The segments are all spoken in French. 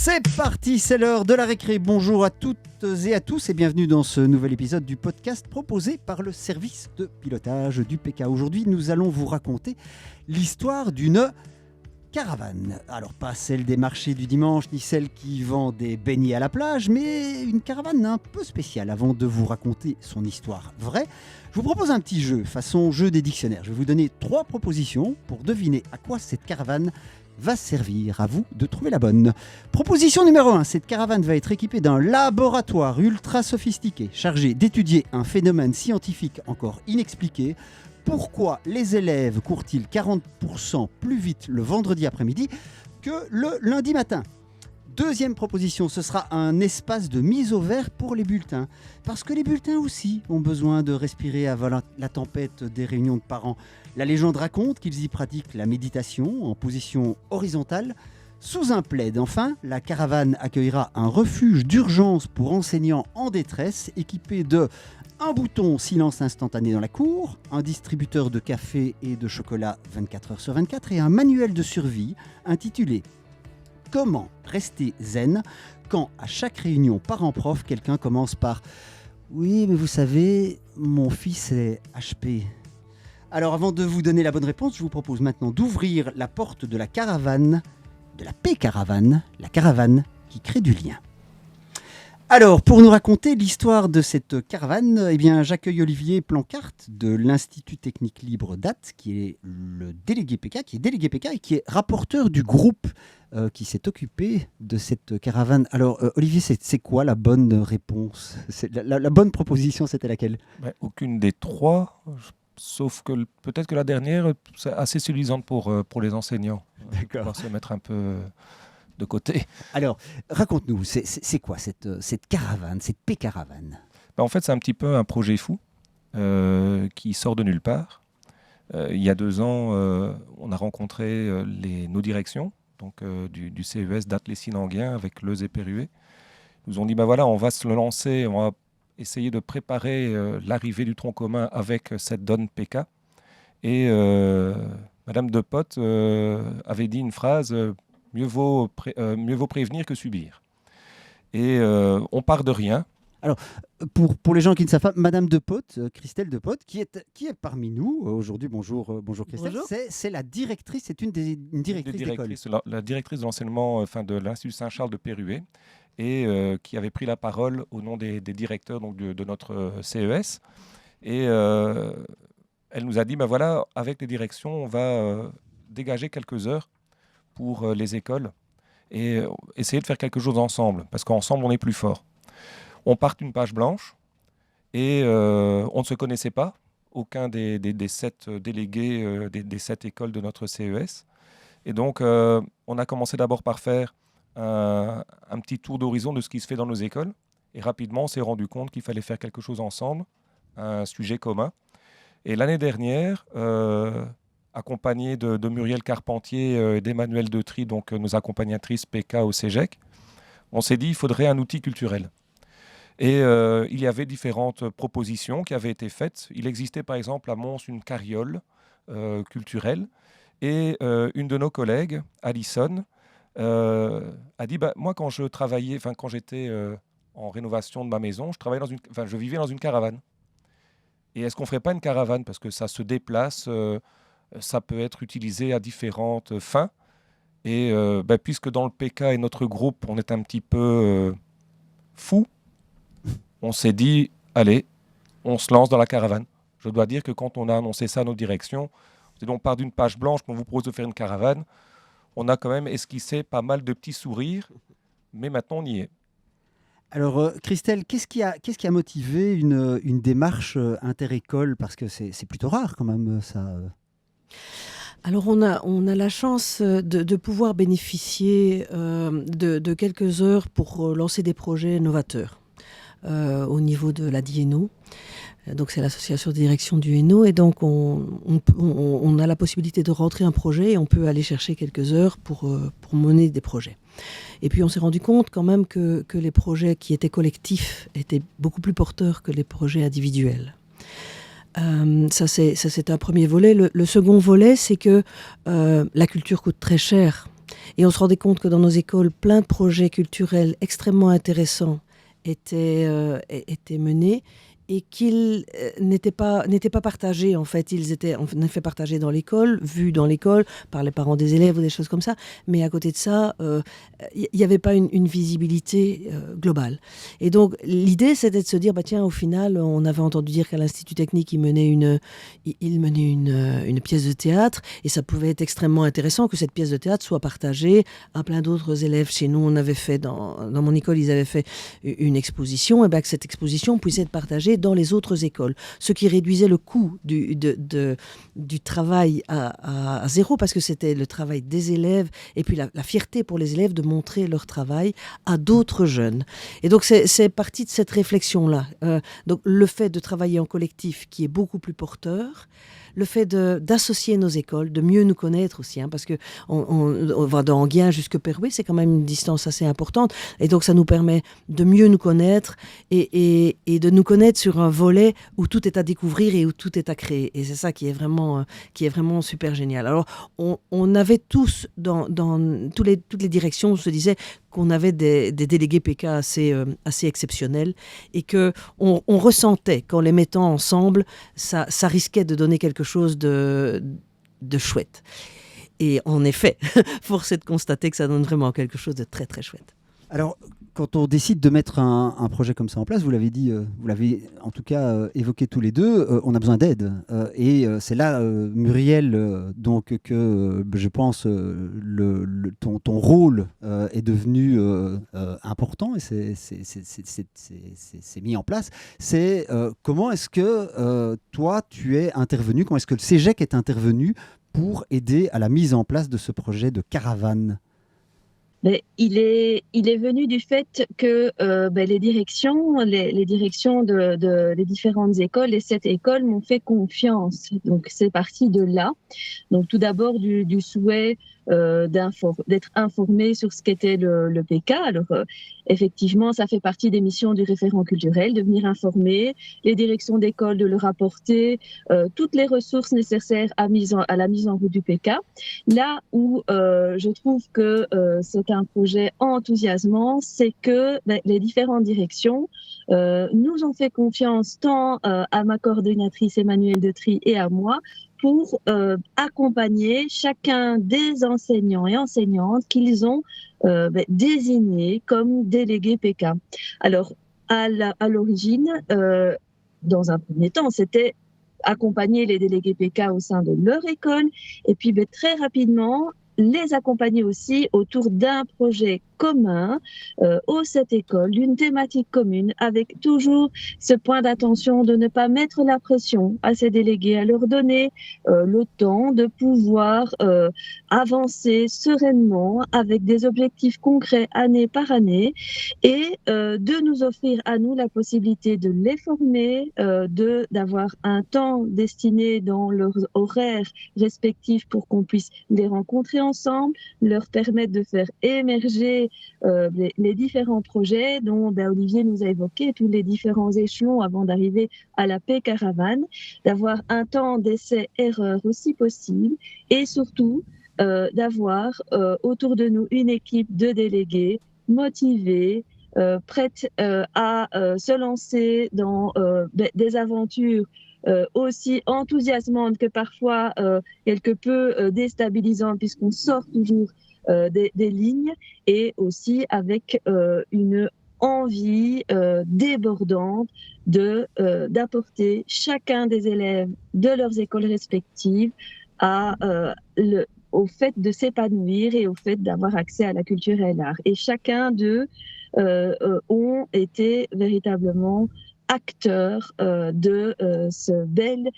C'est parti, c'est l'heure de la récré. Bonjour à toutes et à tous et bienvenue dans ce nouvel épisode du podcast proposé par le service de pilotage du PK. Aujourd'hui, nous allons vous raconter l'histoire d'une caravane. Alors, pas celle des marchés du dimanche, ni celle qui vend des beignets à la plage, mais une caravane un peu spéciale. Avant de vous raconter son histoire vraie, je vous propose un petit jeu, façon jeu des dictionnaires. Je vais vous donner 3 propositions pour deviner à quoi cette caravane va servir. À vous de trouver la bonne. Proposition numéro 1. Cette caravane va être équipée d'un laboratoire ultra sophistiqué, chargé d'étudier un phénomène scientifique encore inexpliqué. Pourquoi les élèves courent-ils 40% plus vite le vendredi après-midi que le lundi matin ? Deuxième proposition, ce sera un espace de mise au vert pour les bulletins. Parce que les bulletins aussi ont besoin de respirer avant la tempête des réunions de parents. La légende raconte qu'ils y pratiquent la méditation en position horizontale sous un plaid. Enfin, la caravane accueillera un refuge d'urgence pour enseignants en détresse équipé de un bouton silence instantané dans la cour, un distributeur de café et de chocolat 24 heures sur 24 et un manuel de survie intitulé « Comment rester zen ?» quand à chaque réunion parent-prof, quelqu'un commence par « Oui, mais vous savez, mon fils est HP ». Alors avant de vous donner la bonne réponse, je vous propose maintenant d'ouvrir la porte de la caravane, de la P-caravane, la caravane qui crée du lien. Alors, pour nous raconter l'histoire de cette caravane, eh bien, j'accueille Olivier Plancarte de l'Institut Technique Libre d'Ath, qui est le délégué PK, et qui est rapporteur du groupe qui s'est occupé de cette caravane. Alors, Olivier, c'est quoi la bonne réponse ? La bonne proposition, c'était laquelle ? Aucune des 3, sauf que peut-être que la dernière, c'est assez suffisante pour les enseignants. D'accord. Pour se mettre un peu de côté. Alors, raconte-nous, c'est quoi cette caravane, cette P-caravane ? En fait, c'est un petit peu un projet fou qui sort de nulle part. Il y a 2 ans, on a rencontré nos directions, donc du CES d'Ath-les-Sinanguin avec Leuze et Pérué. Ils nous ont dit, voilà, on va se lancer, on va essayer de préparer l'arrivée du tronc commun avec cette donne PK. Et Madame Depotte avait dit une phrase... Mieux vaut prévenir que subir. Et on part de rien. Alors, pour les gens qui ne savent pas, Madame Depotte, Christelle Depotte, qui est parmi nous aujourd'hui. Bonjour Christelle. Bonjour. C'est la directrice, c'est une directrice d'école. La directrice de l'enseignement de l'Institut Saint-Charles de Pérué, et qui avait pris la parole au nom des directeurs donc, de notre CES. Et elle nous a dit, voilà, avec les directions, on va dégager quelques heures pour les écoles et essayer de faire quelque chose ensemble, parce qu'ensemble, on est plus fort. On part d'une page blanche et on ne se connaissait pas, aucun des 7 délégués des 7 écoles de notre CES. Et donc, on a commencé d'abord par faire un petit tour d'horizon de ce qui se fait dans nos écoles. Et rapidement, on s'est rendu compte qu'il fallait faire quelque chose ensemble, un sujet commun. Et l'année dernière... accompagné de Muriel Carpentier et d'Emmanuel Detry, donc nos accompagnatrices PK au CEGEC, on s'est dit qu'il faudrait un outil culturel. Et il y avait différentes propositions qui avaient été faites. Il existait par exemple à Mons une carriole culturelle, et une de nos collègues, Alison, a dit moi quand j'étais en rénovation de ma maison, je vivais dans une caravane. Et est-ce qu'on ne ferait pas une caravane, parce que ça se déplace, ça peut être utilisé à différentes fins. Et puisque dans le PK et notre groupe, on est un petit peu fou, on s'est dit, allez, on se lance dans la caravane. Je dois dire que quand on a annoncé ça à nos directions, on part d'une page blanche qu'on vous propose de faire une caravane. On a quand même esquissé pas mal de petits sourires, mais maintenant on y est. Alors, Christelle, qu'est-ce qui a motivé une démarche inter-école ? Parce que c'est plutôt rare quand même, ça... Alors on a la chance de pouvoir bénéficier de quelques heures pour lancer des projets novateurs au niveau de la DIENO. Donc c'est l'association de direction du Hainaut, et donc on a la possibilité de rentrer un projet et on peut aller chercher quelques heures pour mener des projets. Et puis on s'est rendu compte quand même que les projets qui étaient collectifs étaient beaucoup plus porteurs que les projets individuels. Ça c'est un premier volet. Le second volet, c'est que la culture coûte très cher. Et on se rendait compte que dans nos écoles, plein de projets culturels extrêmement intéressants étaient menés et qu'ils n'étaient pas partagés, en fait. Ils étaient en effet partagés dans l'école, vus dans l'école, par les parents des élèves ou des choses comme ça. Mais à côté de ça, il n'y avait pas une visibilité globale. Et donc, l'idée, c'était de se dire, bah, tiens, au final, on avait entendu dire qu'à l'Institut technique, il menait une pièce de théâtre. Et ça pouvait être extrêmement intéressant que cette pièce de théâtre soit partagée à plein d'autres élèves. Chez nous, on avait fait, dans mon école, ils avaient fait une exposition. Et bien, que cette exposition puisse être partagée dans les autres écoles, ce qui réduisait le coût du travail à zéro, parce que c'était le travail des élèves et puis la fierté pour les élèves de montrer leur travail à d'autres jeunes. Et donc c'est parti de cette réflexion-là. Donc le fait de travailler en collectif qui est beaucoup plus porteur, le fait d'associer nos écoles, de mieux nous connaître aussi, parce que on va d'Enghien jusque Perouet, c'est quand même une distance assez importante, et donc ça nous permet de mieux nous connaître et de nous connaître sur un volet où tout est à découvrir et où tout est à créer. Et c'est ça qui est vraiment super génial. Alors on avait tous dans toutes les directions, on se disait qu'on avait des délégués PK assez exceptionnels et qu'on ressentait qu'en les mettant ensemble, ça risquait de donner quelque chose de chouette. Et en effet, force est de constater que ça donne vraiment quelque chose de très très chouette. Alors, quand on décide de mettre un projet comme ça en place, vous l'avez dit, vous l'avez en tout cas évoqué tous les deux, on a besoin d'aide. Et c'est là, Muriel, donc que je pense ton rôle est devenu important et c'est mis en place. C'est comment est-ce que toi, tu es intervenu, comment est-ce que le CEGEC est intervenu pour aider à la mise en place de ce projet de caravane ? Mais il est venu du fait que les directions des différentes écoles et cette école m'ont fait confiance. Donc c'est parti de là. Donc tout d'abord du souhait d'être informé sur ce qu'était le PK. Alors effectivement, ça fait partie des missions du référent culturel de venir informer les directions d'école, de leur apporter toutes les ressources nécessaires à la mise en route du PK. Là où je trouve que c'est un projet enthousiasmant, c'est que les différentes directions nous ont fait confiance tant à ma coordonnatrice Emmanuelle Detry et à moi pour accompagner chacun des enseignants et enseignantes qu'ils ont désignés comme délégués PK. Alors, à l'origine, dans un premier temps, c'était accompagner les délégués PK au sein de leur école et puis très rapidement les accompagner aussi autour d'un projet commun au cette école, d'une thématique commune, avec toujours ce point d'attention de ne pas mettre la pression à ces délégués, à leur donner le temps de pouvoir avancer sereinement avec des objectifs concrets année par année et de nous offrir à nous la possibilité de les former, d'avoir un temps destiné dans leurs horaires respectifs pour qu'on puisse les rencontrer ensemble, leur permettre de faire émerger les différents projets dont Olivier nous a évoqué, tous les différents échelons avant d'arriver à la paix caravane, d'avoir un temps d'essai-erreur aussi possible et surtout d'avoir autour de nous une équipe de délégués motivés, prête à se lancer dans des aventures aussi enthousiasmante que parfois quelque peu déstabilisante puisqu'on sort toujours des lignes et aussi avec une envie débordante d'apporter chacun des élèves de leurs écoles respectives au fait de s'épanouir et au fait d'avoir accès à la culture et à l'art. Et chacun d'eux ont été véritablement acteurs de ce bel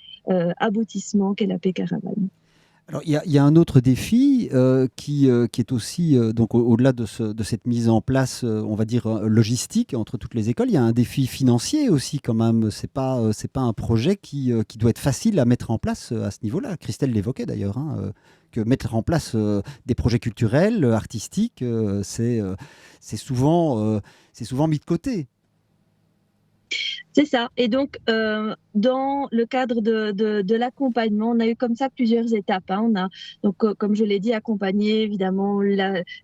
aboutissement qu'est la paix caravane. Alors, il y a un autre défi qui est aussi, donc au-delà de cette mise en place, on va dire, logistique entre toutes les écoles, il y a un défi financier aussi quand même. C'est pas un projet qui doit être facile à mettre en place à ce niveau-là. Christelle l'évoquait d'ailleurs, que mettre en place des projets culturels, artistiques, c'est souvent mis de côté. C'est ça. Et donc, dans le cadre de l'accompagnement, on a eu comme ça plusieurs étapes. On a donc, comme je l'ai dit, accompagné évidemment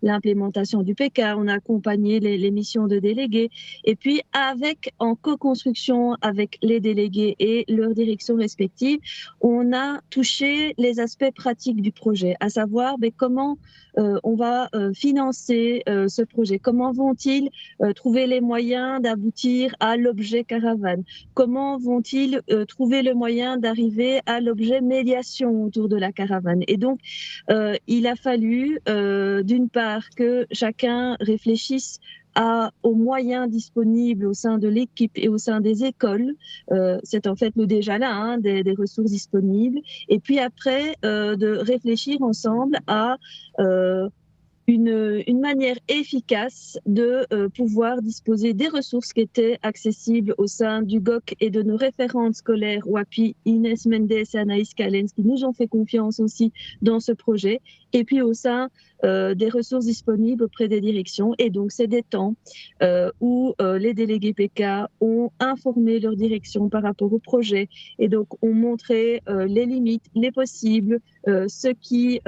l'implémentation du PK, on a accompagné les missions de délégués, et puis en co-construction avec les délégués et leurs directions respectives, on a touché les aspects pratiques du projet, à savoir comment on va financer ce projet, comment vont-ils trouver les moyens d'aboutir à l'objet caravane, comment vont-ils trouver le moyen d'arriver à l'objet médiation autour de la caravane. Et donc, il a fallu, d'une part, que chacun réfléchisse aux moyens disponibles au sein de l'équipe et au sein des écoles. C'est en fait le déjà là, des ressources disponibles. Et puis après, de réfléchir ensemble à une manière efficace de pouvoir disposer des ressources qui étaient accessibles au sein du GOC et de nos référentes scolaires, WAPI, Inès Mendes et Anaïs Callens, qui nous ont fait confiance aussi dans ce projet, et puis au sein des ressources disponibles auprès des directions. Et donc, c'est des temps où les délégués PK ont informé leur direction par rapport au projet et donc ont montré les limites, les possibles, ce qui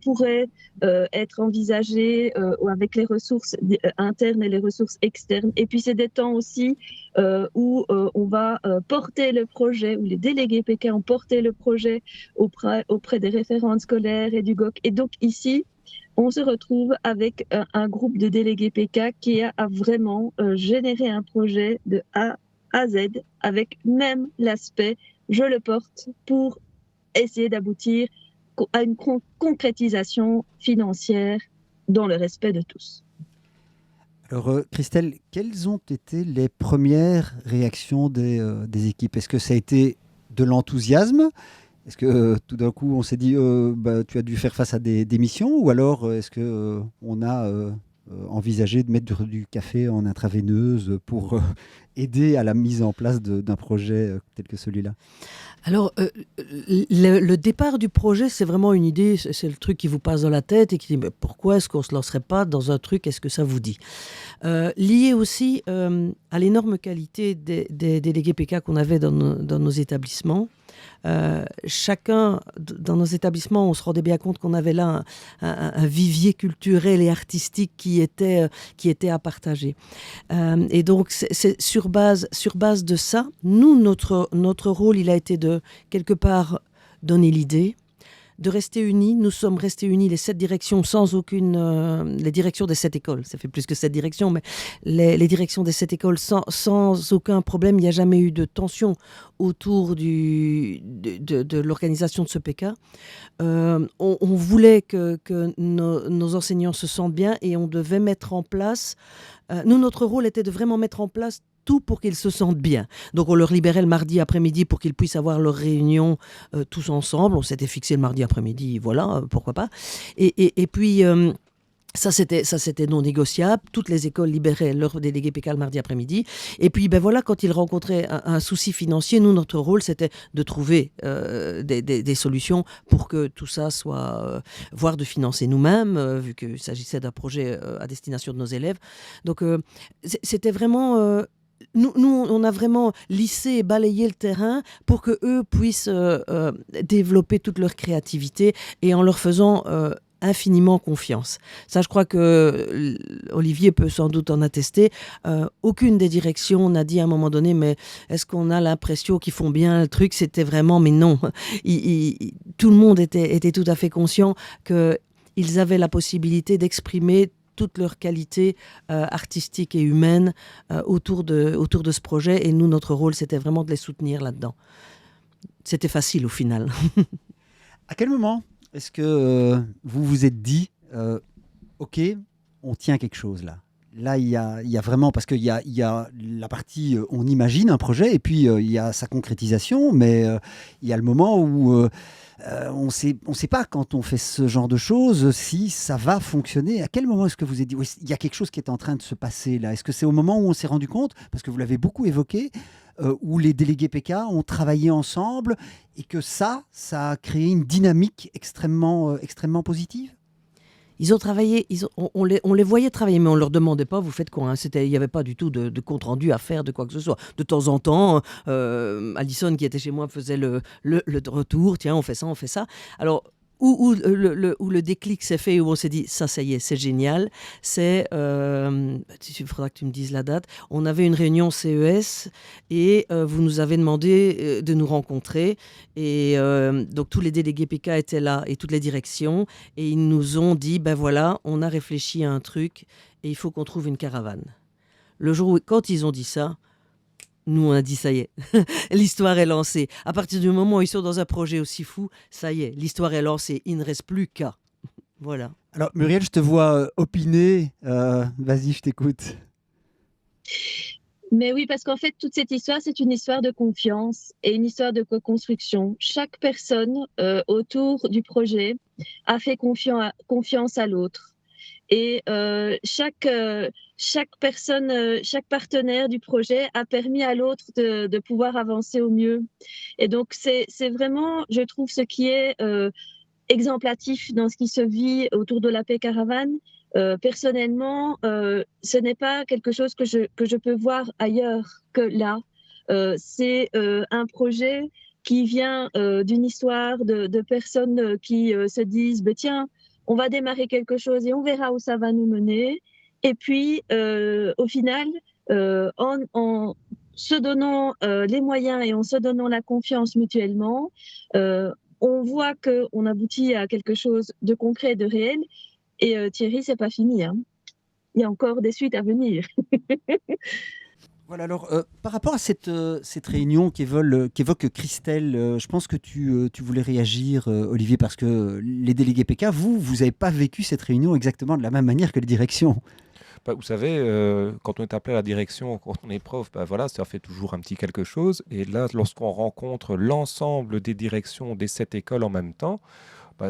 pourrait être envisagé avec les ressources internes et les ressources externes. Et puis, c'est des temps aussi où on va porter le projet, où les délégués PK ont porté le projet auprès des référentes scolaires et du GOC. Et donc, ici, on se retrouve avec un groupe de délégués PK qui a vraiment généré un projet de A à Z avec même l'aspect « je le porte » pour essayer d'aboutir à une concrétisation financière dans le respect de tous. Alors, Christelle, quelles ont été les premières réactions des équipes? Est-ce que ça a été de l'enthousiasme? Est-ce que tout d'un coup, on s'est dit tu as dû faire face à des missions? Ou alors, est-ce qu'on a envisagé de mettre du café en intraveineuse pour aider à la mise en place d'un projet tel que celui-là? Alors, le départ du projet, c'est vraiment une idée, c'est le truc qui vous passe dans la tête et qui dit mais pourquoi est-ce qu'on ne se lancerait pas dans un truc, est-ce que ça vous dit? Lié aussi à l'énorme qualité des délégués PK qu'on avait dans nos établissements. Chacun dans nos établissements, on se rendait bien compte qu'on avait là un vivier culturel et artistique qui était à partager. Et donc, c'est sur base de ça, nous, notre rôle, il a été de, quelque part, donner l'idée, de rester unis. Nous sommes restés unis, les 7 directions, sans aucune... les directions des 7 écoles, ça fait plus que 7 directions, mais les directions des 7 écoles, sans aucun problème. Il n'y a jamais eu de tension autour de l'organisation de ce PK. On voulait que nos enseignants se sentent bien et on devait mettre en place... nous, notre rôle était de vraiment mettre en place tout pour qu'ils se sentent bien. Donc, on leur libérait le mardi après-midi pour qu'ils puissent avoir leur réunion tous ensemble. On s'était fixé le mardi après-midi, voilà, pourquoi pas. Et puis... Ça, c'était non négociable. Toutes les écoles libéraient leurs délégués PK le mardi après-midi. Et puis, voilà, quand ils rencontraient un souci financier, nous, notre rôle, c'était de trouver des solutions pour que tout ça soit... voire de financer nous-mêmes, vu qu'il s'agissait d'un projet à destination de nos élèves. Donc, c'était vraiment... Nous, on a vraiment lissé et balayé le terrain pour qu'eux puissent développer toute leur créativité et en leur faisant... infiniment confiance. Ça, je crois que Olivier peut sans doute en attester. Aucune des directions n'a dit à un moment donné, mais est-ce qu'on a l'impression qu'ils font bien le truc? C'était vraiment, mais non. Tout le monde était tout à fait conscient qu'ils avaient la possibilité d'exprimer toutes leurs qualités artistiques et humaines autour de ce projet. Et nous, notre rôle, c'était vraiment de les soutenir là-dedans. C'était facile au final. À quel moment est-ce que vous vous êtes dit, OK, on tient quelque chose là? Là, il y a vraiment, parce qu'il y a la partie, on imagine un projet, et puis il y a sa concrétisation, mais il y a le moment où on sait pas, quand on fait ce genre de choses, si ça va fonctionner. À quel moment est-ce que vous avez dit, oui, il y a quelque chose qui est en train de se passer là? Est-ce que c'est au moment où on s'est rendu compte, parce que vous l'avez beaucoup évoqué, où les délégués PK ont travaillé ensemble et que ça a créé une dynamique extrêmement positive? Ils ont travaillé, on les voyait travailler, mais on ne leur demandait pas, vous faites quoi, hein. Il n'y avait pas du tout de compte-rendu à faire, de quoi que ce soit. De temps en temps, Alison, qui était chez moi, faisait le retour, tiens, on fait ça. Alors, où le déclic s'est fait, où on s'est dit, ça y est, c'est génial, il faudra que tu me dises la date. On avait une réunion CES et vous nous avez demandé de nous rencontrer. Et donc tous les délégués PK étaient là et toutes les directions. Et ils nous ont dit, ben voilà, on a réfléchi à un truc et il faut qu'on trouve une caravane. Le jour où, quand ils ont dit ça, nous, on a dit, ça y est, l'histoire est lancée. À partir du moment où ils sont dans un projet aussi fou, ça y est, l'histoire est lancée. Il ne reste plus qu'à. Voilà. Alors, Muriel, je te vois opiner. Vas-y, je t'écoute. Mais oui, parce qu'en fait, toute cette histoire, c'est une histoire de confiance et une histoire de co-construction. Chaque personne autour du projet a fait confiance à l'autre. Et chaque personne, chaque partenaire du projet a permis à l'autre de pouvoir avancer au mieux. Et donc, c'est vraiment, je trouve, ce qui est exemplatif dans ce qui se vit autour de la paix caravane. Personnellement, ce n'est pas quelque chose que je peux voir ailleurs que là. C'est un projet qui vient d'une histoire de personnes qui se disent tiens, on va démarrer quelque chose et on verra où ça va nous mener. Et puis, au final, en se donnant les moyens et en se donnant la confiance mutuellement, on voit qu'on aboutit à quelque chose de concret, de réel. Et Thierry, c'est pas fini, hein. Il y a encore des suites à venir. Voilà, alors par rapport à cette réunion qu'évoque Christelle, je pense que tu voulais réagir, Olivier, parce que les délégués PK, vous n'avez pas vécu cette réunion exactement de la même manière que les directions. Vous savez, quand on est appelé à la direction, quand on est prof, voilà, ça fait toujours un petit quelque chose. Et là, lorsqu'on rencontre l'ensemble des directions des 7 écoles en même temps,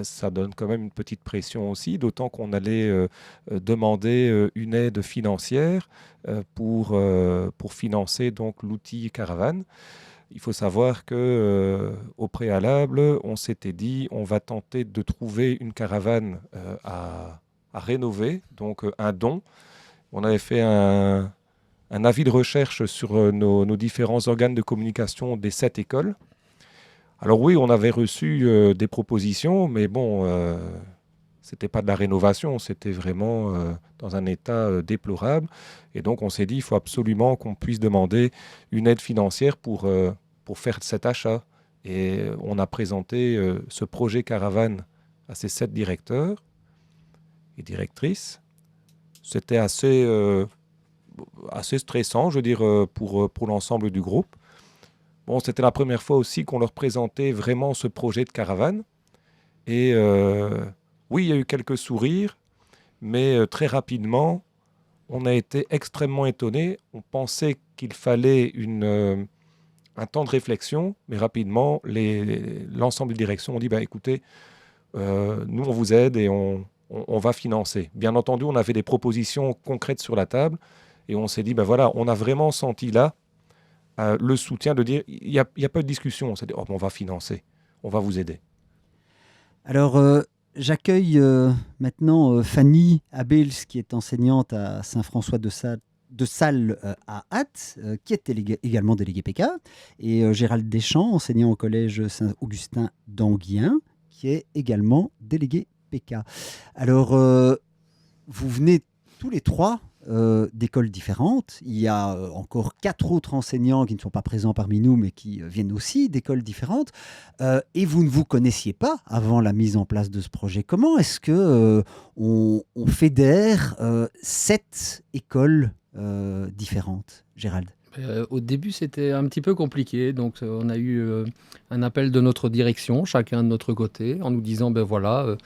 ça donne quand même une petite pression aussi, d'autant qu'on allait demander une aide financière pour financer donc l'outil caravane. Il faut savoir qu'au préalable, on s'était dit on va tenter de trouver une caravane à rénover, donc un don. On avait fait un avis de recherche sur nos différents organes de communication des 7 écoles. Alors oui, on avait reçu des propositions, mais bon, c'était pas de la rénovation, c'était vraiment dans un état déplorable. Et donc on s'est dit, il faut absolument qu'on puisse demander une aide financière pour faire cet achat. Et on a présenté ce projet caravane à ces 7 directeurs et directrices. C'était assez stressant, je veux dire, pour l'ensemble du groupe. Bon, c'était la première fois aussi qu'on leur présentait vraiment ce projet de caravane. Et oui, il y a eu quelques sourires, mais très rapidement, on a été extrêmement étonnés. On pensait qu'il fallait un temps de réflexion, mais rapidement, l'ensemble des directions ont dit, écoutez, nous, on vous aide et on va financer. Bien entendu, on avait des propositions concrètes sur la table et on s'est dit, voilà, on a vraiment senti là le soutien de dire, il n'y a pas de discussion. On s'est dit, on va financer, on va vous aider. Alors, j'accueille maintenant Fanny Abels, qui est enseignante à Saint-François de Sales à Ath, qui est également délégué PK, et Gérald Deschamps, enseignant au collège Saint-Augustin d'Anguien, qui est également délégué PK. Alors, vous venez tous les trois d'écoles différentes. Il y a encore 4 autres enseignants qui ne sont pas présents parmi nous, mais qui viennent aussi d'écoles différentes. Et vous ne vous connaissiez pas avant la mise en place de ce projet. Comment est-ce que on fédère 7 écoles différentes, Gérald? Au début, c'était un petit peu compliqué. Donc, on a eu un appel de notre direction, chacun de notre côté, en nous disant, voilà...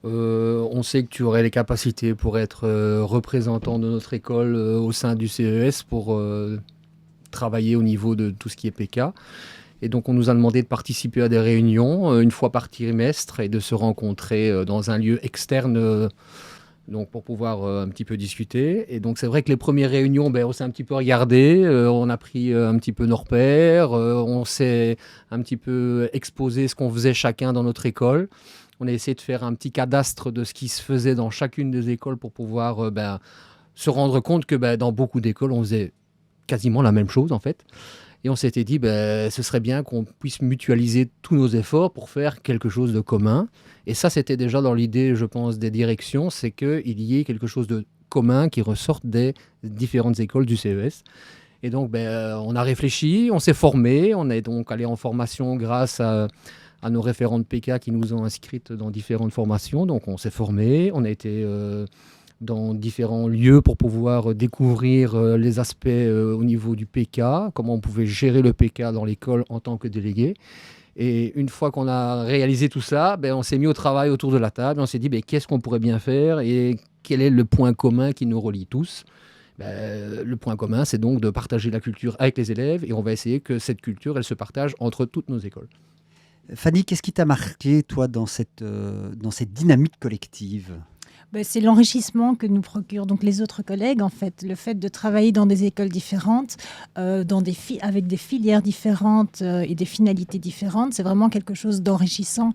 on sait que tu aurais les capacités pour être représentant de notre école au sein du CES pour travailler au niveau de tout ce qui est PK. Et donc on nous a demandé de participer à des réunions une fois par trimestre et de se rencontrer dans un lieu externe donc pour pouvoir un petit peu discuter. Et donc c'est vrai que les premières réunions, on s'est un petit peu regardé, on a pris un petit peu nos repères, on s'est un petit peu exposé ce qu'on faisait chacun dans notre école. On a essayé de faire un petit cadastre de ce qui se faisait dans chacune des écoles pour pouvoir se rendre compte que dans beaucoup d'écoles, on faisait quasiment la même chose en fait. Et on s'était dit, ce serait bien qu'on puisse mutualiser tous nos efforts pour faire quelque chose de commun. Et ça, c'était déjà dans l'idée, je pense, des directions, c'est qu'il y ait quelque chose de commun qui ressorte des différentes écoles du CES. Et donc, on a réfléchi, on s'est formé, on est donc allé en formation grâce à nos référentes PK qui nous ont inscrites dans différentes formations. Donc, on s'est formé, on a été dans différents lieux pour pouvoir découvrir les aspects au niveau du PK, comment on pouvait gérer le PK dans l'école en tant que délégué. Et une fois qu'on a réalisé tout ça, on s'est mis au travail autour de la table, on s'est dit qu'est-ce qu'on pourrait bien faire et quel est le point commun qui nous relie tous. Le point commun, c'est donc de partager la culture avec les élèves et on va essayer que cette culture, elle se partage entre toutes nos écoles. Fanny, qu'est-ce qui t'a marqué, toi, dans cette dynamique collective ? C'est l'enrichissement que nous procurent donc les autres collègues, en fait. Le fait de travailler dans des écoles différentes, avec des filières différentes et des finalités différentes, c'est vraiment quelque chose d'enrichissant.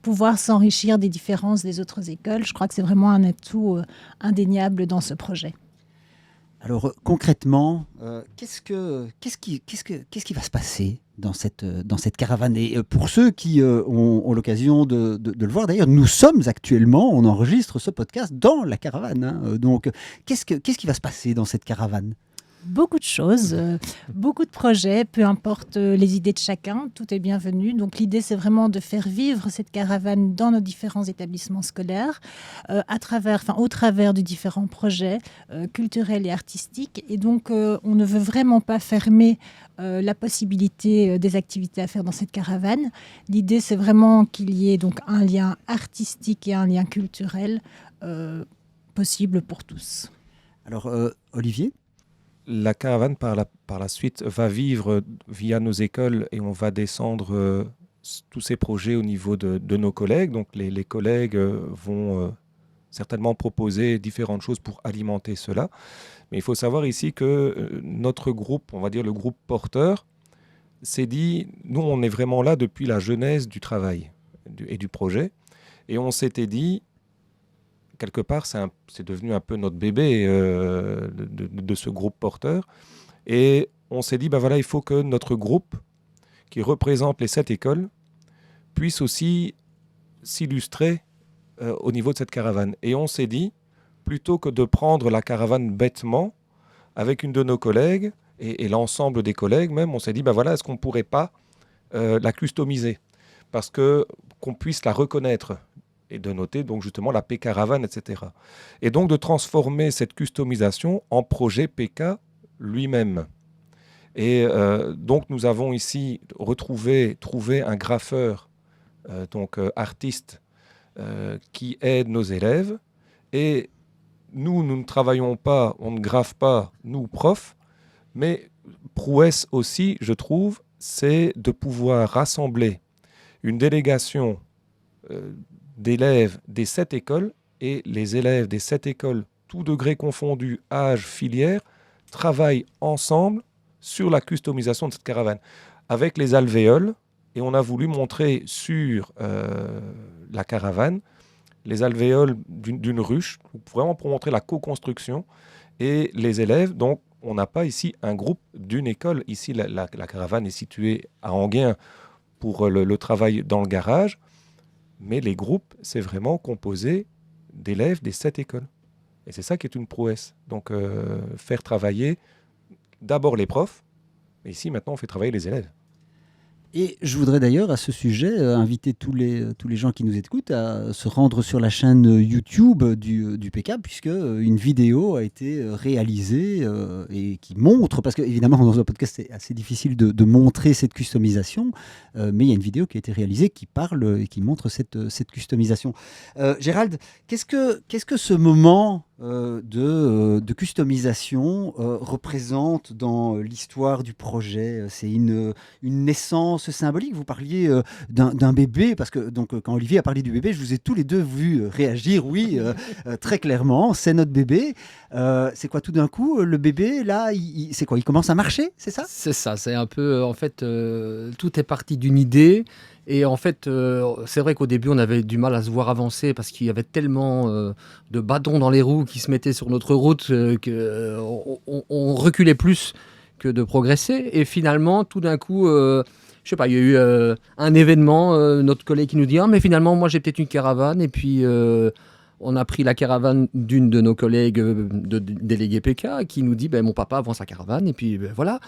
Pouvoir s'enrichir des différences des autres écoles, je crois que c'est vraiment un atout indéniable dans ce projet. Alors concrètement, qu'est-ce qui va se passer dans cette caravane? Et pour ceux qui ont l'occasion de le voir, d'ailleurs, nous sommes actuellement, on enregistre ce podcast dans la caravane. Donc, qu'est-ce qui va se passer dans cette caravane? Beaucoup de choses, beaucoup de projets, peu importe les idées de chacun, tout est bienvenu. Donc l'idée, c'est vraiment de faire vivre cette caravane dans nos différents établissements scolaires, au travers de différents projets culturels et artistiques. Et donc, on ne veut vraiment pas fermer la possibilité des activités à faire dans cette caravane. L'idée, c'est vraiment qu'il y ait donc un lien artistique et un lien culturel possible pour tous. Alors, Olivier ? La caravane, par la suite, va vivre via nos écoles et on va descendre tous ces projets au niveau de nos collègues. Donc, les collègues vont certainement proposer différentes choses pour alimenter cela. Mais il faut savoir ici que notre groupe, on va dire le groupe porteur, s'est dit, nous, on est vraiment là depuis la genèse du travail et du projet. Et on s'était dit, quelque part, c'est devenu un peu notre bébé de ce groupe porteur. Et on s'est dit, il faut que notre groupe, qui représente les 7 écoles, puisse aussi s'illustrer au niveau de cette caravane. Et on s'est dit, plutôt que de prendre la caravane bêtement, avec une de nos collègues, et l'ensemble des collègues même, on s'est dit, est-ce qu'on ne pourrait pas la customiser? Parce qu'on puisse la reconnaître. Et de noter donc justement la P-Caravane, etc. Et donc de transformer cette customisation en projet PK lui-même. Et donc nous avons ici trouvé un graffeur, artiste, qui aide nos élèves. Et nous ne travaillons pas, on ne graffe pas, nous, profs, mais prouesse aussi, je trouve, c'est de pouvoir rassembler une délégation d'élèves des 7 écoles et les élèves des 7 écoles, tous degrés confondus, âge, filière, travaillent ensemble sur la customisation de cette caravane avec les alvéoles. Et on a voulu montrer sur la caravane les alvéoles d'une ruche, vraiment pour montrer la co-construction. Et les élèves, donc on n'a pas ici un groupe d'une école. Ici, la caravane est située à Enghien pour le travail dans le garage. Mais les groupes, c'est vraiment composé d'élèves des 7 écoles. Et c'est ça qui est une prouesse. Donc, faire travailler d'abord les profs, mais ici, maintenant, on fait travailler les élèves. Et je voudrais d'ailleurs, à ce sujet, inviter tous les gens qui nous écoutent à se rendre sur la chaîne YouTube du PK, puisque une vidéo a été réalisée et qui montre, parce qu'évidemment, dans un podcast, c'est assez difficile de montrer cette customisation, mais il y a une vidéo qui a été réalisée qui parle et qui montre cette customisation. Gérald, qu'est-ce que ce moment de customisation représente dans l'histoire du projet? C'est une naissance symbolique. Vous parliez d'un bébé, parce que donc, quand Olivier a parlé du bébé, je vous ai tous les deux vu réagir, oui, très clairement, c'est notre bébé. C'est quoi tout d'un coup, le bébé, là, c'est quoi? Il commence à marcher, c'est ça? C'est ça, c'est un peu, en fait, tout est parti d'une idée. Et en fait, c'est vrai qu'au début, on avait du mal à se voir avancer parce qu'il y avait tellement de bâtons dans les roues qui se mettaient sur notre route qu'on reculait plus que de progresser. Et finalement, tout d'un coup, je sais pas, il y a eu un événement, notre collègue qui nous dit « Ah, mais finalement, moi, j'ai peut-être une caravane. » Et puis, on a pris la caravane d'une de nos collègues délégués PK qui nous dit « Mon papa vend sa caravane. » Et puis, voilà.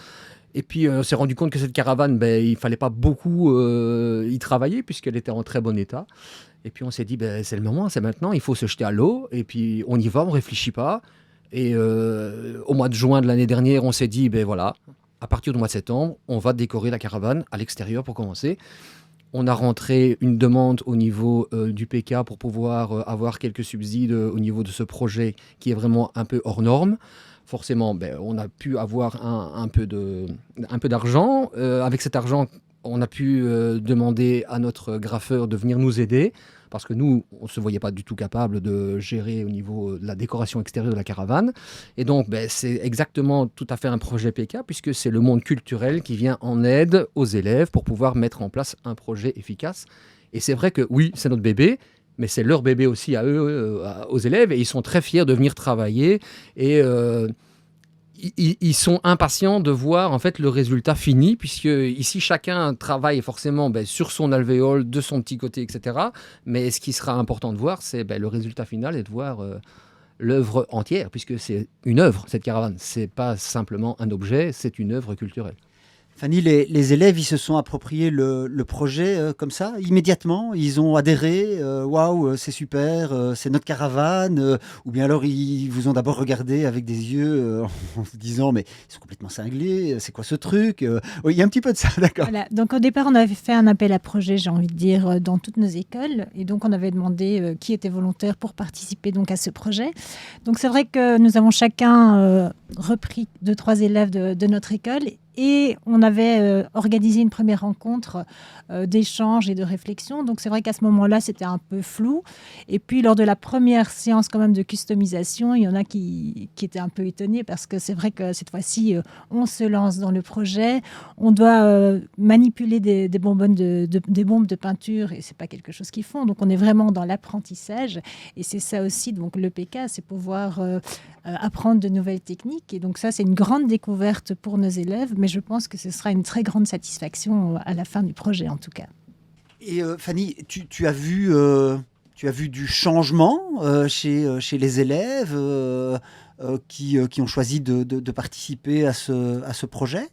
Et puis, on s'est rendu compte que cette caravane, il ne fallait pas beaucoup y travailler puisqu'elle était en très bon état. Et puis, on s'est dit, c'est le moment, c'est maintenant, il faut se jeter à l'eau. Et puis, on y va, on ne réfléchit pas. Et au mois de juin de l'année dernière, on s'est dit, voilà, à partir du mois de septembre, on va décorer la caravane à l'extérieur pour commencer. On a rentré une demande au niveau du PK pour pouvoir avoir quelques subsides au niveau de ce projet qui est vraiment un peu hors norme. Forcément, on a pu avoir un peu d'argent. Avec cet argent, on a pu demander à notre graffeur de venir nous aider parce que nous, on ne se voyait pas du tout capable de gérer au niveau de la décoration extérieure de la caravane. Et donc, c'est exactement tout à fait un projet PK puisque c'est le monde culturel qui vient en aide aux élèves pour pouvoir mettre en place un projet efficace. Et c'est vrai que oui, c'est notre bébé, mais c'est leur bébé aussi à eux, aux élèves, et ils sont très fiers de venir travailler, et ils sont impatients de voir en fait le résultat fini, puisque ici chacun travaille forcément sur son alvéole, de son petit côté, etc. Mais ce qui sera important de voir, c'est le résultat final et de voir l'œuvre entière, puisque c'est une œuvre, cette caravane. C'est pas simplement un objet, c'est une œuvre culturelle. Fanny, les élèves, ils se sont appropriés le projet comme ça, immédiatement. Ils ont adhéré, waouh, c'est super, c'est notre caravane. Ou bien alors, ils vous ont d'abord regardé avec des yeux en se disant, mais ils sont complètement cinglés, c'est quoi ce truc? Oui, il y a un petit peu de ça, d'accord. Voilà. Donc au départ, on avait fait un appel à projet, j'ai envie de dire, dans toutes nos écoles. Et donc, on avait demandé qui était volontaire pour participer donc, à ce projet. Donc, c'est vrai que nous avons chacun repris 2-3 élèves de notre école. Et on avait organisé une première rencontre d'échange et de réflexion. Donc, c'est vrai qu'à ce moment-là, c'était un peu flou. Et puis, lors de la première séance quand même de customisation, il y en a qui étaient un peu étonnés parce que c'est vrai que cette fois-ci, on se lance dans le projet. On doit manipuler des bonbonnes des bombes de peinture et c'est pas quelque chose qu'ils font. Donc, on est vraiment dans l'apprentissage. Et c'est ça aussi, donc le PK, c'est pouvoir apprendre de nouvelles techniques. Et donc, ça, c'est une grande découverte pour nos élèves. Mais je pense que ce sera une très grande satisfaction à la fin du projet, en tout cas. Et Fanny, tu as vu du changement chez les élèves qui ont choisi de participer à ce projet?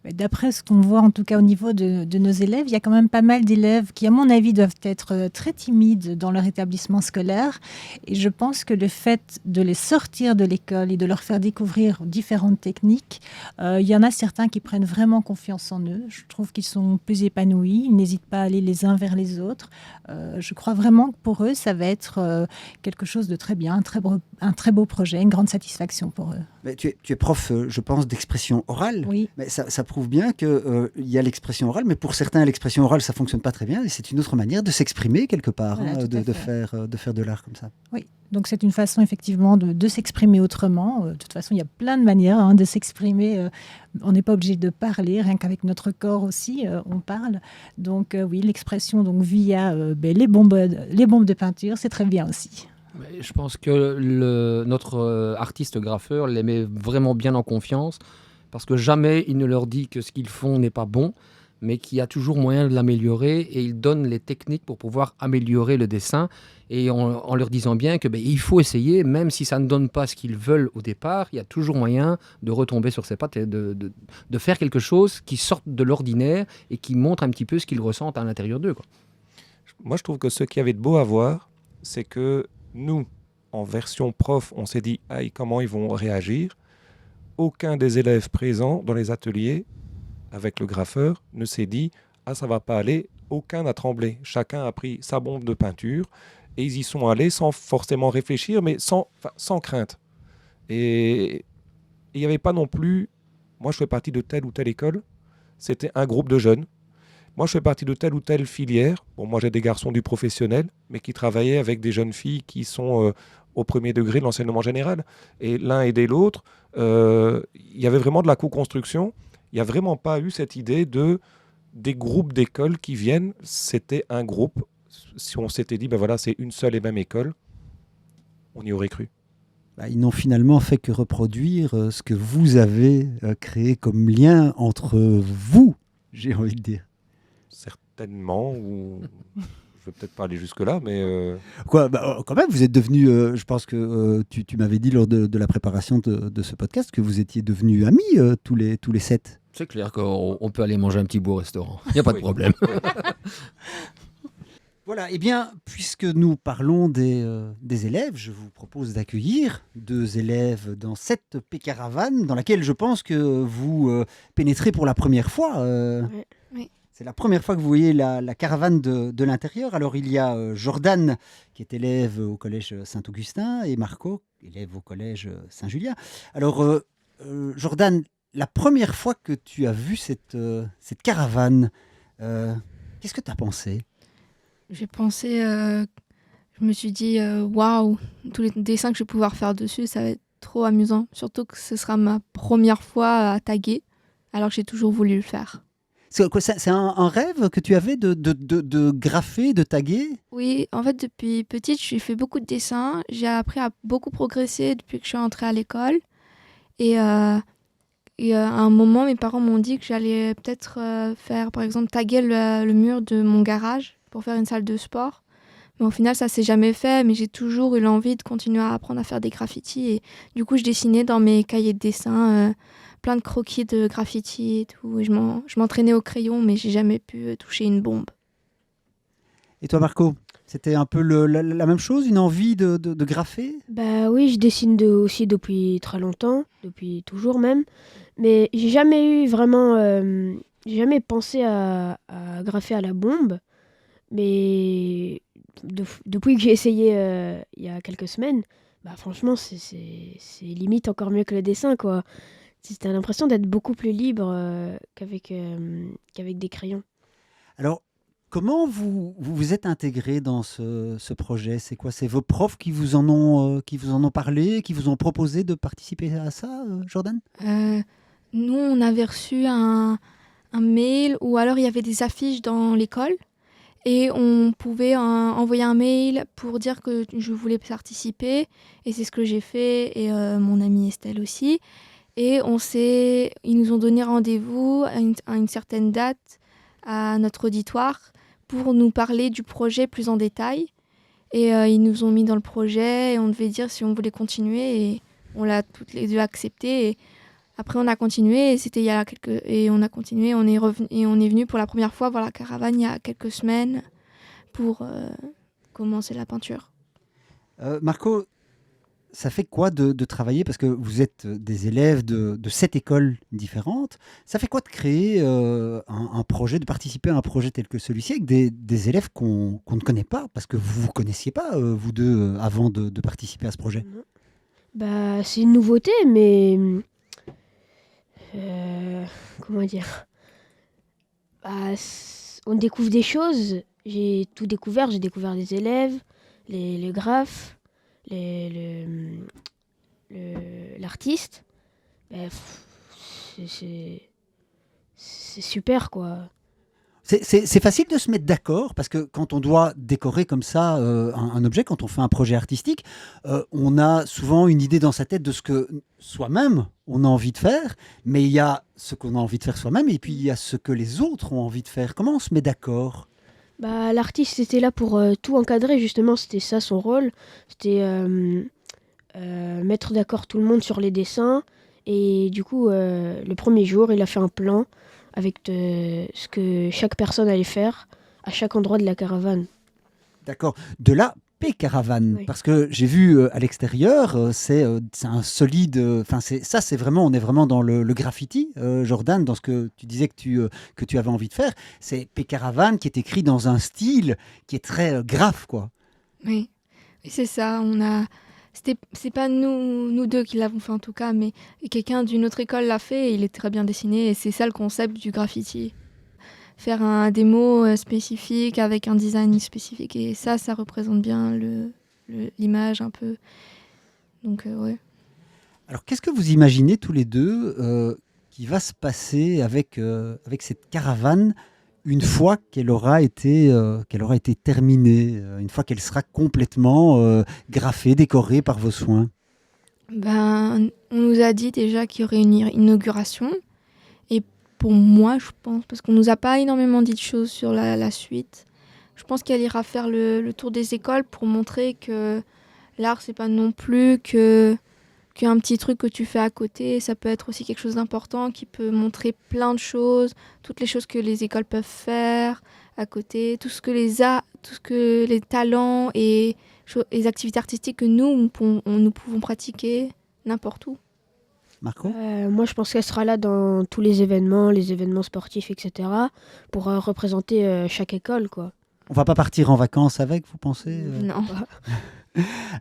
D'après ce qu'on voit, en tout cas au niveau de nos élèves, il y a quand même pas mal d'élèves qui, à mon avis, doivent être très timides dans leur établissement scolaire. Et je pense que le fait de les sortir de l'école et de leur faire découvrir différentes techniques, il y en a certains qui prennent vraiment confiance en eux. Je trouve qu'ils sont plus épanouis, ils n'hésitent pas à aller les uns vers les autres. Je crois vraiment que pour eux, ça va être quelque chose de très bien, un très beau projet, une grande satisfaction pour eux. Mais tu es prof, je pense, d'expression orale. Oui. Mais ça prouve bien qu'il y a l'expression orale, mais pour certains, l'expression orale, ça ne fonctionne pas très bien. Et c'est une autre manière de s'exprimer quelque part, Voilà, de faire de l'art comme ça. Oui, donc c'est une façon effectivement de s'exprimer autrement. De toute façon, il y a plein de manières de s'exprimer. On n'est pas obligé de parler, rien qu'avec notre corps aussi, on parle. Donc oui, l'expression donc, via les bombes de peinture, c'est très bien aussi. Je pense que notre artiste graffeur les met vraiment bien en confiance parce que jamais il ne leur dit que ce qu'ils font n'est pas bon, mais qu'il y a toujours moyen de l'améliorer et il donne les techniques pour pouvoir améliorer le dessin et en leur disant bien que il faut essayer, même si ça ne donne pas ce qu'ils veulent au départ, il y a toujours moyen de retomber sur ses pattes et de faire quelque chose qui sorte de l'ordinaire et qui montre un petit peu ce qu'ils ressentent à l'intérieur d'eux, quoi. Moi, je trouve que ce qui avait de beau à voir, c'est que nous, en version prof, on s'est dit « Aïe, comment ils vont réagir ?» Aucun des élèves présents dans les ateliers avec le graffeur ne s'est dit « Ah, ça va pas aller », aucun n'a tremblé. Chacun a pris sa bombe de peinture et ils y sont allés sans forcément réfléchir, mais sans crainte. Et il n'y avait pas non plus « Moi, je fais partie de telle ou telle école », c'était un groupe de jeunes. Moi, je fais partie de telle ou telle filière. Bon, moi, j'ai des garçons du professionnel, mais qui travaillaient avec des jeunes filles qui sont au premier degré de l'enseignement général. Et l'un aidait l'autre. Il y avait vraiment de la co-construction. Il n'y a vraiment pas eu cette idée de des groupes d'écoles qui viennent. C'était un groupe. Si on s'était dit, ben voilà, c'est une seule et même école, on y aurait cru. Ils n'ont finalement fait que reproduire ce que vous avez créé comme lien entre vous, j'ai envie de dire. Certainement, ou je ne vais peut-être pas aller jusque-là, mais... Quoi, quand même, vous êtes devenus, je pense que tu m'avais dit lors de la préparation de ce podcast que vous étiez devenus amis tous les 7. C'est clair qu'on peut aller manger un petit bout au restaurant. Il n'y a pas de problème. Voilà, eh bien, puisque nous parlons des élèves, je vous propose d'accueillir 2 élèves dans cette P-Caravane, dans laquelle je pense que vous pénétrez pour la première fois. Oui. C'est la première fois que vous voyez la caravane de l'intérieur. Alors, il y a Jordan, qui est élève au collège Saint-Augustin, et Marco, élève au collège Saint-Julien. Alors, Jordan, la première fois que tu as vu cette caravane, qu'est-ce que tu as pensé ? J'ai pensé, je me suis dit, waouh, tous les dessins que je vais pouvoir faire dessus, ça va être trop amusant. Surtout que ce sera ma première fois à taguer, alors que j'ai toujours voulu le faire. C'est un rêve que tu avais de graffer, de taguer ? Oui, en fait, depuis petite, j'ai fait beaucoup de dessins. J'ai appris à beaucoup progresser depuis que je suis entrée à l'école. Et à un moment, mes parents m'ont dit que j'allais peut-être faire, par exemple, taguer le mur de mon garage pour faire une salle de sport. Mais au final, ça s'est jamais fait, mais j'ai toujours eu l'envie de continuer à apprendre à faire des graffitis. Et du coup, je dessinais dans mes cahiers de dessin plein de croquis de graffitis et tout. Et je m'entraînais au crayon, mais j'ai jamais pu toucher une bombe. Et toi, Marco, c'était un peu la même chose, une envie de graffer ? Bah oui, je dessine aussi depuis très longtemps, depuis toujours même. Mais j'ai jamais eu vraiment... j'ai jamais pensé à graffer à la bombe. Mais depuis que j'ai essayé il y a quelques semaines, bah franchement, c'est limite encore mieux que le dessin, quoi. T'as l'impression d'être beaucoup plus libre qu'avec des crayons. Alors, comment vous êtes intégré dans ce projet ? C'est quoi ? C'est vos profs qui vous en ont parlé, qui vous ont proposé de participer à ça, Jordan ? Nous, on avait reçu un mail, ou alors il y avait des affiches dans l'école. Et on pouvait envoyer un mail pour dire que je voulais participer. Et c'est ce que j'ai fait, et mon amie Estelle aussi. Et ils nous ont donné rendez-vous à une certaine date à notre auditoire pour nous parler du projet plus en détail. Et ils nous ont mis dans le projet et on devait dire si on voulait continuer. Et on l'a toutes les deux accepté. Et après, on a continué et on a continué. On est revenu et on est venu pour la première fois voir la caravane il y a quelques semaines pour commencer la peinture. Marco, ça fait quoi de travailler, parce que vous êtes des élèves de 7 écoles différentes, ça fait quoi de créer un projet, de participer à un projet tel que celui-ci avec des élèves qu'on ne connaît pas, parce que vous ne vous connaissiez pas, vous deux, avant de participer à ce projet ? Bah, c'est une nouveauté, mais... comment dire, on découvre des choses. J'ai tout découvert. J'ai découvert les élèves, les graphes, l'artiste. C'est super, quoi. C'est facile de se mettre d'accord, parce que quand on doit décorer comme ça un objet, quand on fait un projet artistique, on a souvent une idée dans sa tête de ce que soi-même on a envie de faire, mais il y a ce qu'on a envie de faire soi-même et puis il y a ce que les autres ont envie de faire. Comment on se met d'accord ? Bah, l'artiste était là pour tout encadrer, justement, c'était ça son rôle. C'était mettre d'accord tout le monde sur les dessins. Et du coup, le premier jour, il a fait un plan avec ce que chaque personne allait faire à chaque endroit de la caravane. D'accord. De la P-Caravane, Oui. parce que j'ai vu à l'extérieur, c'est un solide... c'est vraiment, on est vraiment dans le graffiti, Jordan, dans ce que tu disais que tu avais envie de faire. C'est P-Caravane qui est écrit dans un style qui est très graphe, quoi. Oui, c'est ça. C'est pas nous deux qui l'avons fait en tout cas, mais quelqu'un d'une autre école l'a fait et il est très bien dessiné. Et c'est ça le concept du graffiti. Faire des mots spécifiques avec un design spécifique. Et ça représente bien l'image un peu. Donc, ouais. Alors, qu'est-ce que vous imaginez tous les deux qui va se passer avec cette caravane une fois qu'elle aura été terminée, une fois qu'elle sera complètement graffée, décorée par vos soins? Ben, on nous a dit déjà qu'il y aurait une inauguration. Et pour moi, je pense, parce qu'on nous a pas énormément dit de choses sur la suite, je pense qu'elle ira faire le tour des écoles pour montrer que l'art, c'est pas non plus qu'un petit truc que tu fais à côté. Ça peut être aussi quelque chose d'important qui peut montrer plein de choses, toutes les choses que les écoles peuvent faire à côté, tout ce que les talents et les activités artistiques que nous pouvons pratiquer n'importe où. Marco? Moi, je pense qu'elle sera là dans tous les événements sportifs, etc., pour représenter chaque école, quoi. On va pas partir en vacances avec, vous pensez? Non.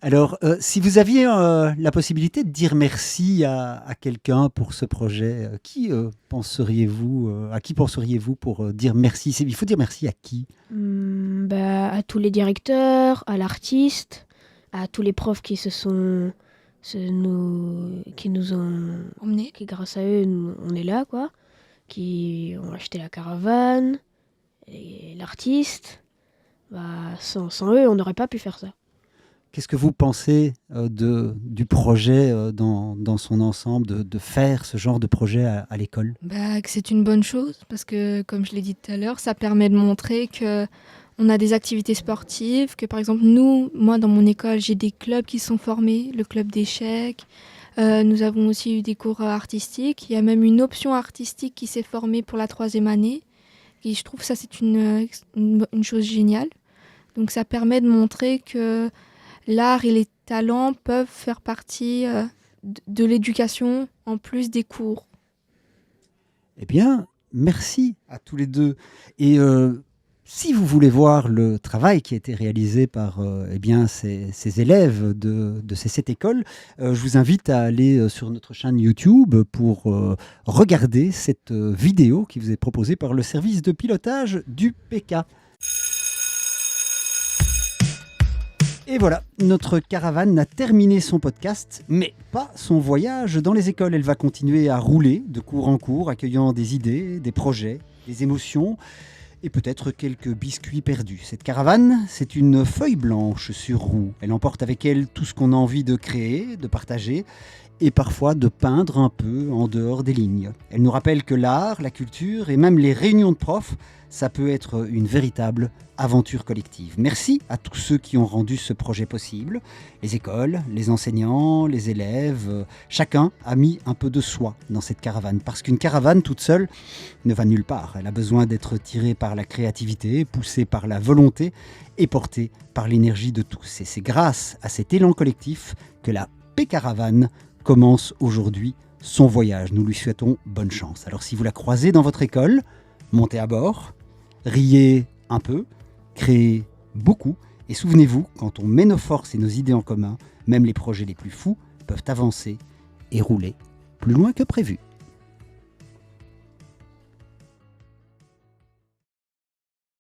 Alors, si vous aviez la possibilité de dire merci à quelqu'un pour ce projet, à qui penseriez-vous pour dire merci? Il faut dire merci à qui? À tous les directeurs, à l'artiste, à tous les profs qui nous ont Emmener. qui grâce à eux on est là, quoi, qui ont acheté la caravane et l'artiste. Sans eux, on n'aurait pas pu faire ça. Qu'est-ce que vous pensez du projet dans son ensemble, de faire ce genre de projet à l'école? Que c'est une bonne chose parce que, comme je l'ai dit tout à l'heure, ça permet de montrer qu'on a des activités sportives, que par exemple moi dans mon école, j'ai des clubs qui sont formés, le club d'échecs. Nous avons aussi eu des cours artistiques. Il y a même une option artistique qui s'est formée pour la 3e année. Et je trouve ça, c'est une chose géniale. Donc ça permet de montrer que l'art et les talents peuvent faire partie de l'éducation en plus des cours. Eh bien, merci à tous les deux. Et si vous voulez voir le travail qui a été réalisé par ces élèves de ces 7 écoles, je vous invite à aller sur notre chaîne YouTube pour regarder cette vidéo qui vous est proposée par le service de pilotage du PK. Et voilà, notre caravane a terminé son podcast, mais pas son voyage dans les écoles. Elle va continuer à rouler de cours en cours, accueillant des idées, des projets, des émotions et peut-être quelques biscuits perdus. Cette caravane, c'est une feuille blanche sur roue. Elle emporte avec elle tout ce qu'on a envie de créer, de partager et parfois de peindre un peu en dehors des lignes. Elle nous rappelle que l'art, la culture et même les réunions de profs, ça peut être une véritable aventure collective. Merci à tous ceux qui ont rendu ce projet possible. Les écoles, les enseignants, les élèves, chacun a mis un peu de soi dans cette caravane. Parce qu'une caravane toute seule ne va nulle part. Elle a besoin d'être tirée par la créativité, poussée par la volonté et portée par l'énergie de tous. Et c'est grâce à cet élan collectif que la P-Caravane commence aujourd'hui son voyage. Nous lui souhaitons bonne chance. Alors si vous la croisez dans votre école, montez à bord, riez un peu, créez beaucoup et souvenez-vous, quand on met nos forces et nos idées en commun, même les projets les plus fous peuvent avancer et rouler plus loin que prévu.